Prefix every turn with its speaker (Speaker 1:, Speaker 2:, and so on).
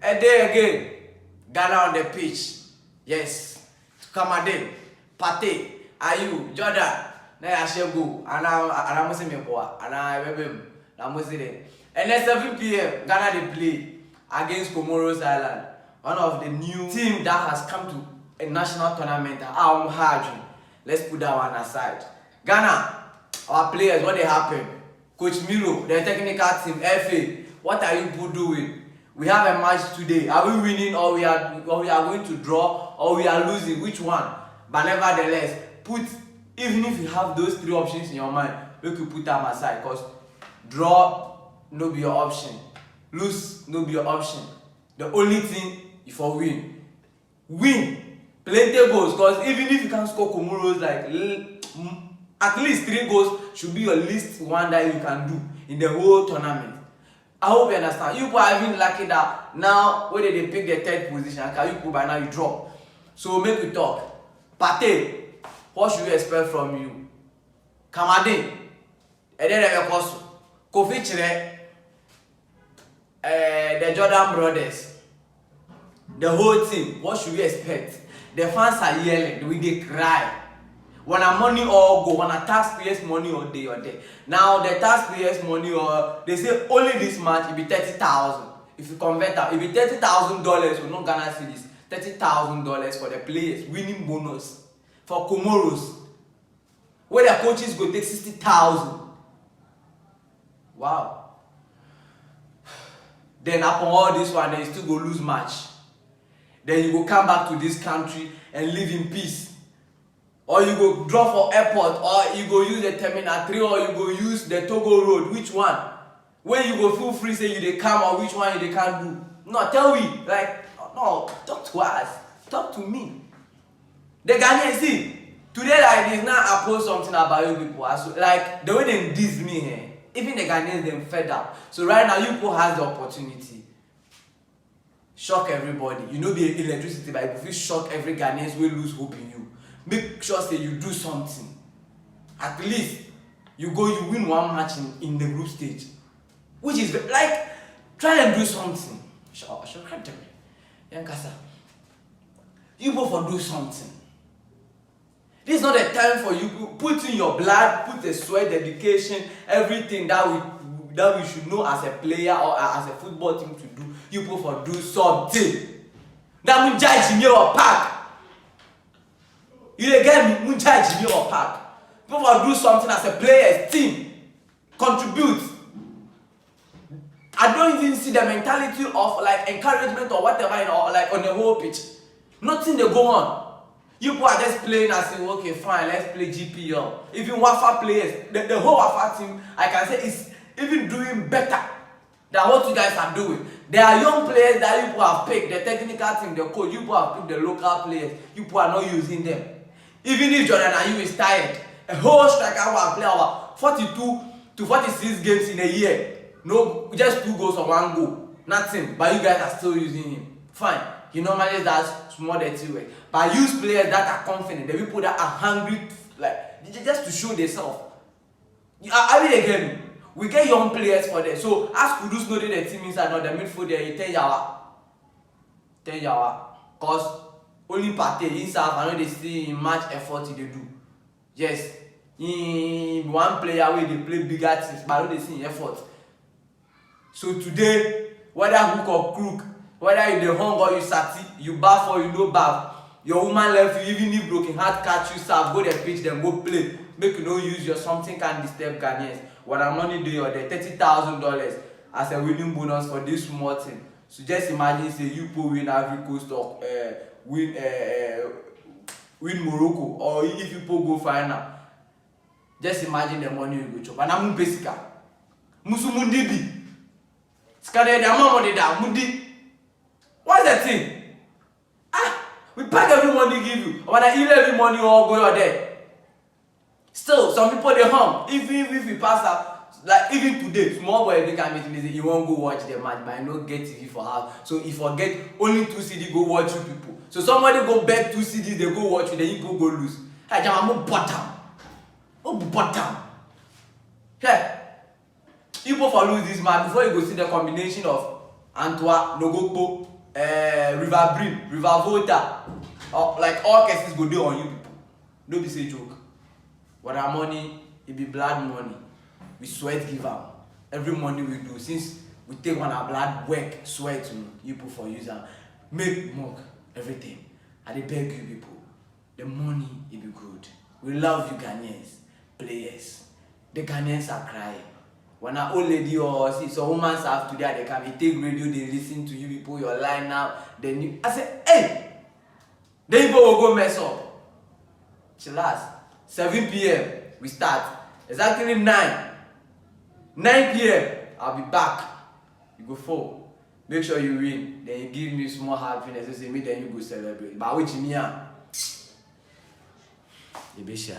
Speaker 1: A day again, Ghana on the pitch. Yes. Kamade, Pate, Ayu, Jordan. Na ya share go. Ana must me boy. Ana ebem. Na must it. And at 7 p.m. Ghana they play against Comoros Island. One of the new team that has come to a national tournament. Haji. Let's put that one aside. Ghana, our players, what they happen? Coach Milo, the technical team, FA. What are you people doing? We have a match today. Are we winning or we are going to draw or we are losing? Which one? But nevertheless, even if you have those 3 options in your mind, you can put them aside because draw no be your option. Lose no be your option. The only thing is for win. Win. Plenty goals because even if you can score Comoros like at least 3 goals should be your least one that you can do in the whole tournament. I hope you understand. You people are even lucky that now when they pick the 3rd position, you people by now you drop. So make we talk. Pate, what should we expect from you? Kamade, Kofi Chire, the Jordan brothers, the whole team. What should we expect? The fans are yelling, we they cry. When a money all go, when a taxpayers money all day or day. Now the taxpayers money or they say only this match it be 30,000. If you convert that, it be $30,000 for no Ghana cedis. $30,000 for the players winning bonus for Comoros. Where the coaches go take 60,000. Wow. Then upon all this one, then you still go lose match. Then you go come back to this country and live in peace. Or you go draw for airport, or you go use the Terminal 3, or you go use the Togo Road. Which one? When you go feel free, say you they come, or which one you they can't do? No, tell me. Like, no, talk to us. Talk to me. The Ghanaians, see, today like this, now I post something about you people. Like, the way they diss me, even the Ghanaians, them fed up. So right now, you people have the opportunity. Shock everybody. You know the electricity, but if you shock every Ghanaians, will lose hope in you. Make sure say you do something. At least you win one match in the group stage. Which is like try and do something. You both for do something. This is not the time for you to put in your blood, put the sweat, dedication, everything that we should know as a player or as a football team to do. You both for do something. That means judge in your pack. You get me? Munjai Jimmy or Park. People do something as a players, team. Contribute. I don't even see the mentality of like encouragement or whatever, or like on the whole pitch. Nothing they go on. You people are just playing and saying, okay, fine, let's play GPL. Even Wafa players, the whole Wafa team, I can say is even doing better than what you guys are doing. There are young players that you people have picked, the technical team, the coach, you people have picked the local players, you people are not using them. Even if Jordan Ayew is tired, a whole striker will play our 42 to 46 games in a year. No, just 2 goals or 1 goal. Nothing. But you guys are still using him. Fine. He normally does small dirty work. But use players that are confident, the people that are hungry, like just to show themselves. I mean again, we get young players for that. So as Kudus know the team inside now, the midfield there, 10 yawa. 10 yawa. Cause only party inside, I know they see in match effort they do. Yes, in one player where they play bigger teams, but I know they see in effort. So today, whether hook or crook, whether you the hung or you sati, you bath or you no bath, your woman left you, even if broken heart catch you, serve, go the pitch, then go play. Make you no use your something can disturb Ghanaians. What I'm money do or the $30,000 as a winning bonus for this small thing. So just imagine say you put win Ivory Coast or win Morocco, or if you go final. Just imagine the money you go chop. And I'm basic. Musu mundi bi. Skade the amount da mundi. What's the thing? We pack every money give you. When I eat every money all go there. Still, some people they hum. Even if we pass out. Like even today, small boy they can meet me, you won't go watch the match, but I no get TV for house. So if I get only 2 CD, go watch you people. So somebody go bet 2 CDs, they go watch you, then you go lose. Hey, I'm bottom. Oh, bottom. Hey, you go for lose this match before you go see the combination of Antoine, Nogokpo, River Brim, River Volta, like all cases go dey on you people. No be say joke. But our money, it be blood money. We sweat give am. Every money we do, since we take on our blood work, sweat you people for use am. Make milk, everything. I dey beg you people. The money, it be good. We love you Ghanaians, players. The Ghanaians are crying. When an old lady or see some woman have today, they can be take radio, they listen to you people, your line now. Then you, I say, hey, the people will go mess up. Chillax, 7 p.m. we start. Exactly 9 p.m. I'll be back. You go 4. Make sure you win. Then you give me small happiness. You say me, then you go celebrate. But which me, you be sure.